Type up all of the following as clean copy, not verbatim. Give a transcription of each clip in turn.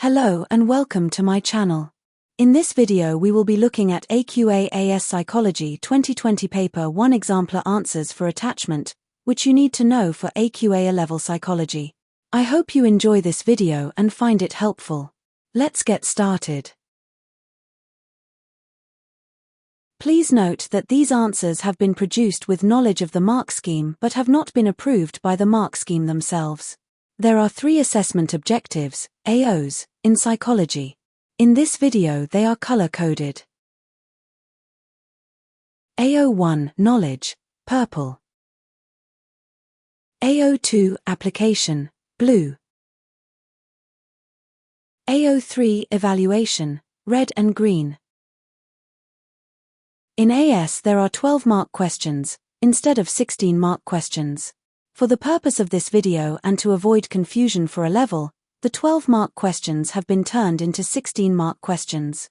Hello and welcome to my channel. In this video we will be looking at AQA AS Psychology 2020 Paper 1 Exemplar Answers for Attachment, which you need to know for AQA A-Level Psychology. I hope you enjoy this video and find it helpful. Let's get started. Please note that these answers have been produced with knowledge of the mark scheme but have not been approved by the mark scheme themselves. There are 3 assessment objectives, AOs, in psychology. In this video they are color-coded. AO1 Knowledge, purple. AO2 Application, blue. AO3 Evaluation, red and green. In AS there are 12 mark questions, instead of 16 mark questions. For the purpose of this video and to avoid confusion for A-Level, the 12 mark questions have been turned into 16 mark questions.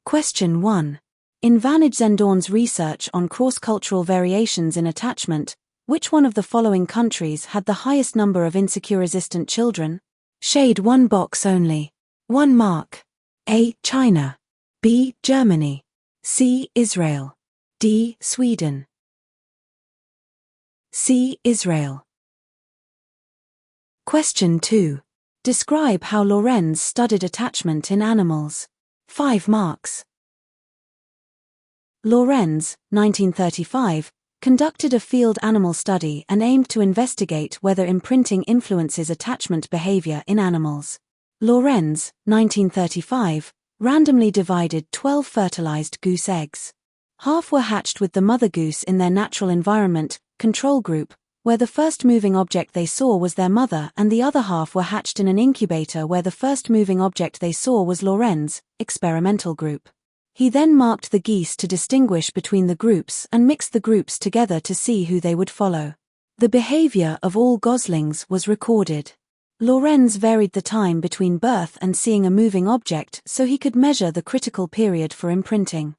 Question 1. In Van Zendorn's research on cross-cultural variations in attachment, which one of the following countries had the highest number of insecure-resistant children? Shade 1 box only. 1 mark. A. China. B. Germany. C. Israel. D. Sweden. C. Israel. Question 2. Describe how Lorenz studied attachment in animals. 5 marks. Lorenz, 1935, conducted a field animal study and aimed to investigate whether imprinting influences attachment behavior in animals. Lorenz, 1935, randomly divided 12 fertilized goose eggs. Half were hatched with the mother goose in their natural environment, control group, where the first moving object they saw was their mother, and the other half were hatched in an incubator where the first moving object they saw was Lorenz, experimental group. He then marked the geese to distinguish between the groups and mixed the groups together to see who they would follow. The behavior of all goslings was recorded. Lorenz varied the time between birth and seeing a moving object so he could measure the critical period for imprinting.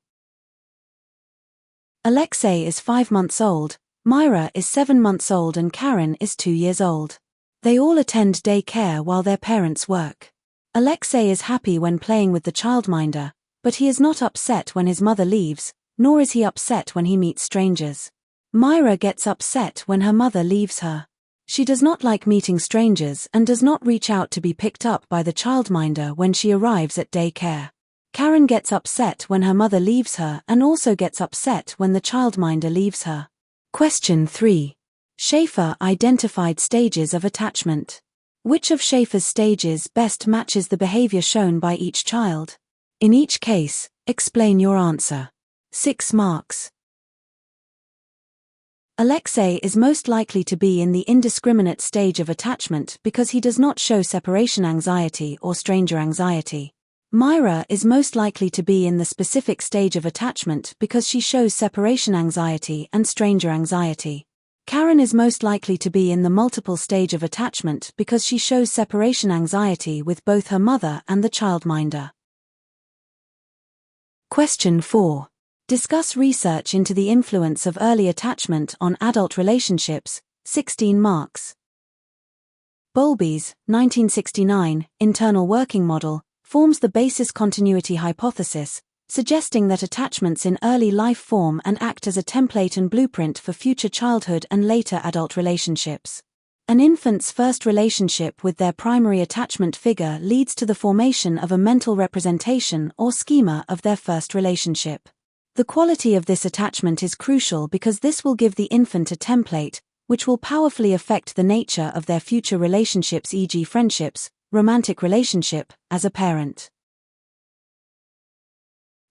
Alexei is 5 months old, Myra is 7 months old and Karen is 2 years old. They all attend daycare while their parents work. Alexei is happy when playing with the childminder, but he is not upset when his mother leaves, nor is he upset when he meets strangers. Myra gets upset when her mother leaves her. She does not like meeting strangers and does not reach out to be picked up by the childminder when she arrives at daycare. Karen gets upset when her mother leaves her and also gets upset when the childminder leaves her. Question 3. Schaefer identified stages of attachment. Which of Schaefer's stages best matches the behavior shown by each child? In each case, explain your answer. 6 marks. Alexei is most likely to be in the indiscriminate stage of attachment because he does not show separation anxiety or stranger anxiety. Myra is most likely to be in the specific stage of attachment because she shows separation anxiety and stranger anxiety. Karen is most likely to be in the multiple stage of attachment because she shows separation anxiety with both her mother and the childminder. Question 4. Discuss research into the influence of early attachment on adult relationships, 16 marks. Bowlby's, 1969, internal working model, forms the basis continuity hypothesis, suggesting that attachments in early life form and act as a template and blueprint for future childhood and later adult relationships. An infant's first relationship with their primary attachment figure leads to the formation of a mental representation or schema of their first relationship. The quality of this attachment is crucial because this will give the infant a template, which will powerfully affect the nature of their future relationships, e.g. friendships, romantic relationship, as a parent.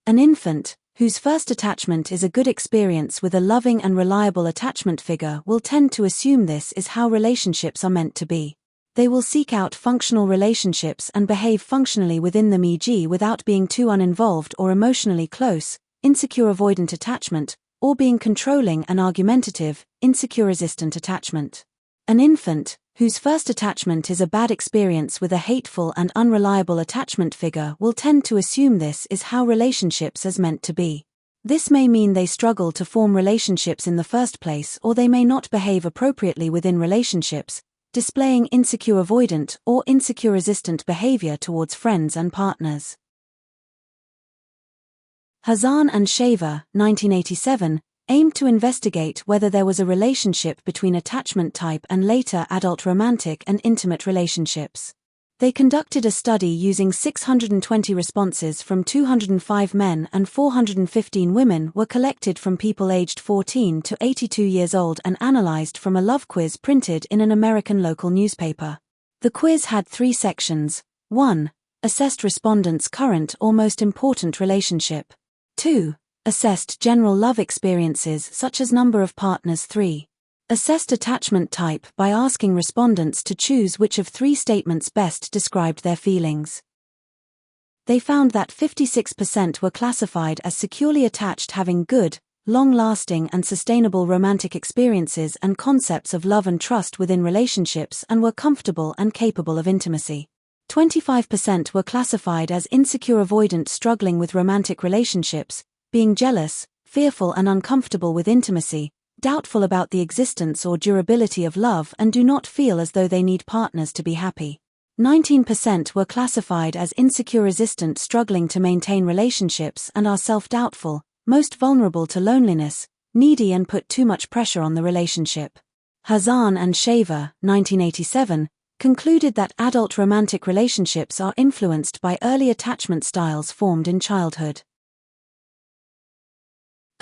An infant, whose first attachment is a good experience with a loving and reliable attachment figure, will tend to assume this is how relationships are meant to be. They will seek out functional relationships and behave functionally within them, e.g. without being too uninvolved or emotionally close, insecure avoidant attachment, or being controlling and argumentative, insecure resistant attachment. An infant, whose first attachment is a bad experience with a hateful and unreliable attachment figure, will tend to assume this is how relationships are meant to be. This may mean they struggle to form relationships in the first place, or they may not behave appropriately within relationships, displaying insecure avoidant or insecure resistant behavior towards friends and partners. Hazan and Shaver, 1987, aimed to investigate whether there was a relationship between attachment type and later adult romantic and intimate relationships. They conducted a study using 620 responses from 205 men and 415 women were collected from people aged 14 to 82 years old and analyzed from a love quiz printed in an American local newspaper. The quiz had 3 sections. 1. Assessed respondents' current or most important relationship. 2. Assessed general love experiences such as number of partners. 3. Assessed attachment type by asking respondents to choose which of 3 statements best described their feelings. They found that 56% were classified as securely attached, having good, long-lasting and sustainable romantic experiences and concepts of love and trust within relationships and were comfortable and capable of intimacy. 25% were classified as insecure avoidant, struggling with romantic relationships, being jealous, fearful and uncomfortable with intimacy, doubtful about the existence or durability of love and do not feel as though they need partners to be happy. 19% were classified as insecure resistant, struggling to maintain relationships and are self-doubtful, most vulnerable to loneliness, needy and put too much pressure on the relationship. Hazan and Shaver, 1987, concluded that adult romantic relationships are influenced by early attachment styles formed in childhood.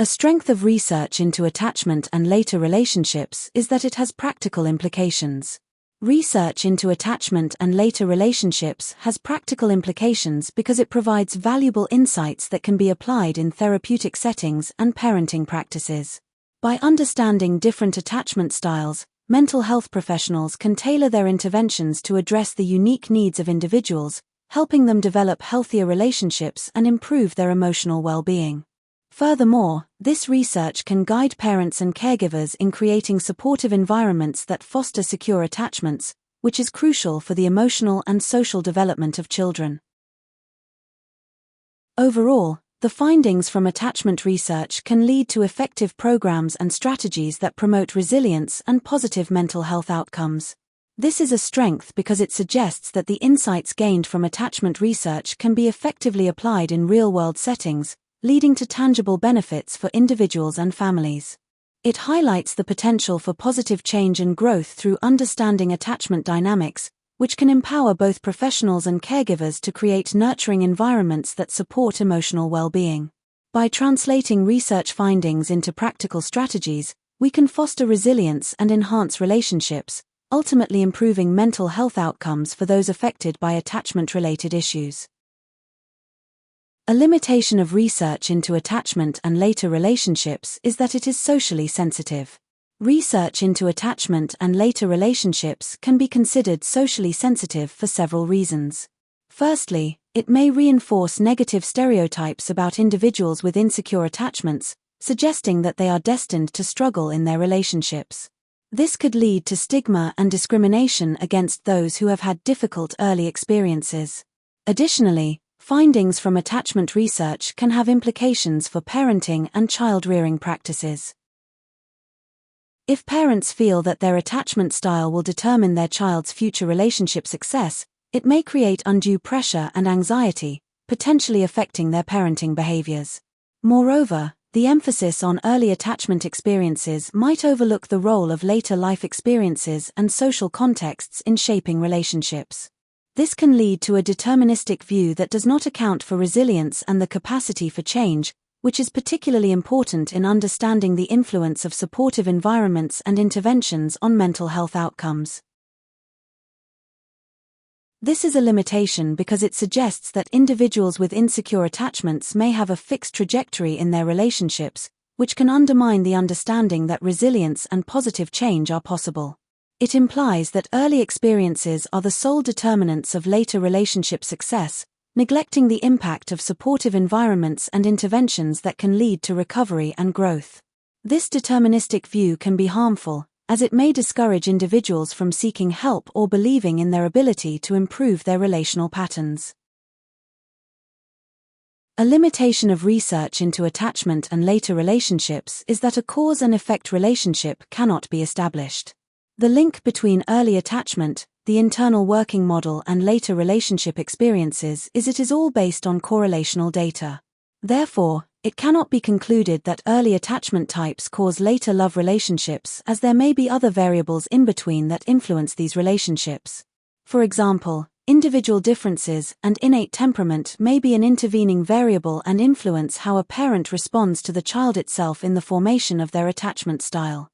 A strength of research into attachment and later relationships is that it has practical implications. Research into attachment and later relationships has practical implications because it provides valuable insights that can be applied in therapeutic settings and parenting practices. By understanding different attachment styles, mental health professionals can tailor their interventions to address the unique needs of individuals, helping them develop healthier relationships and improve their emotional well-being. Furthermore, this research can guide parents and caregivers in creating supportive environments that foster secure attachments, which is crucial for the emotional and social development of children. Overall, the findings from attachment research can lead to effective programs and strategies that promote resilience and positive mental health outcomes. This is a strength because it suggests that the insights gained from attachment research can be effectively applied in real-world settings, leading to tangible benefits for individuals and families. It highlights the potential for positive change and growth through understanding attachment dynamics, which can empower both professionals and caregivers to create nurturing environments that support emotional well-being. By translating research findings into practical strategies, we can foster resilience and enhance relationships, ultimately improving mental health outcomes for those affected by attachment-related issues. A limitation of research into attachment and later relationships is that it is socially sensitive. Research into attachment and later relationships can be considered socially sensitive for several reasons. Firstly, it may reinforce negative stereotypes about individuals with insecure attachments, suggesting that they are destined to struggle in their relationships. This could lead to stigma and discrimination against those who have had difficult early experiences. Additionally, findings from attachment research can have implications for parenting and child-rearing practices. If parents feel that their attachment style will determine their child's future relationship success, it may create undue pressure and anxiety, potentially affecting their parenting behaviors. Moreover, the emphasis on early attachment experiences might overlook the role of later life experiences and social contexts in shaping relationships. This can lead to a deterministic view that does not account for resilience and the capacity for change, which is particularly important in understanding the influence of supportive environments and interventions on mental health outcomes. This is a limitation because it suggests that individuals with insecure attachments may have a fixed trajectory in their relationships, which can undermine the understanding that resilience and positive change are possible. It implies that early experiences are the sole determinants of later relationship success, neglecting the impact of supportive environments and interventions that can lead to recovery and growth. This deterministic view can be harmful, as it may discourage individuals from seeking help or believing in their ability to improve their relational patterns. A limitation of research into attachment and later relationships is that a cause and effect relationship cannot be established. The link between early attachment, the internal working model, and later relationship experiences is it is all based on correlational data. Therefore, it cannot be concluded that early attachment types cause later love relationships, as there may be other variables in between that influence these relationships. For example, individual differences and innate temperament may be an intervening variable and influence how a parent responds to the child itself in the formation of their attachment style.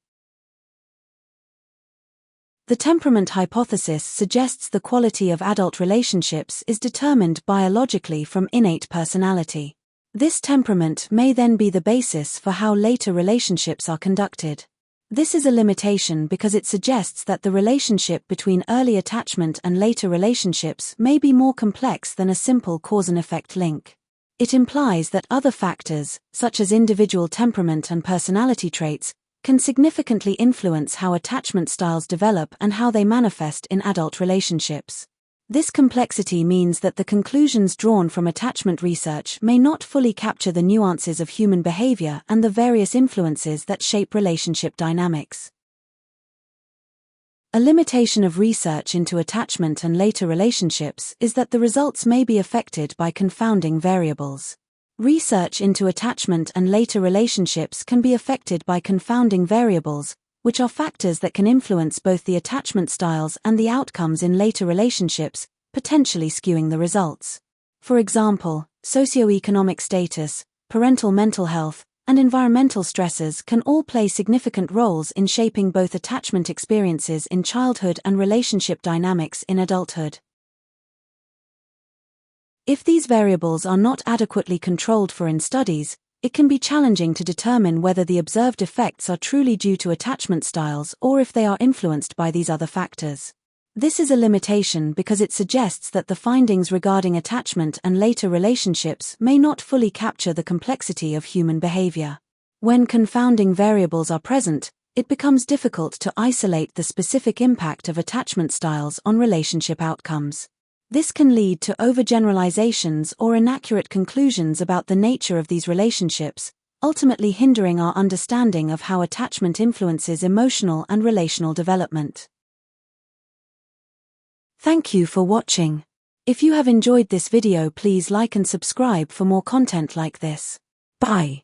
The temperament hypothesis suggests the quality of adult relationships is determined biologically from innate personality. This temperament may then be the basis for how later relationships are conducted. This is a limitation because it suggests that the relationship between early attachment and later relationships may be more complex than a simple cause and effect link. It implies that other factors, such as individual temperament and personality traits, can significantly influence how attachment styles develop and how they manifest in adult relationships. This complexity means that the conclusions drawn from attachment research may not fully capture the nuances of human behavior and the various influences that shape relationship dynamics. A limitation of research into attachment and later relationships is that the results may be affected by confounding variables. Research into attachment and later relationships can be affected by confounding variables, which are factors that can influence both the attachment styles and the outcomes in later relationships, potentially skewing the results. For example, socioeconomic status, parental mental health, and environmental stresses can all play significant roles in shaping both attachment experiences in childhood and relationship dynamics in adulthood. If these variables are not adequately controlled for in studies, it can be challenging to determine whether the observed effects are truly due to attachment styles or if they are influenced by these other factors. This is a limitation because it suggests that the findings regarding attachment and later relationships may not fully capture the complexity of human behavior. When confounding variables are present, it becomes difficult to isolate the specific impact of attachment styles on relationship outcomes. This can lead to overgeneralizations or inaccurate conclusions about the nature of these relationships, ultimately hindering our understanding of how attachment influences emotional and relational development. Thank you for watching. If you have enjoyed this video, please like and subscribe for more content like this. Bye.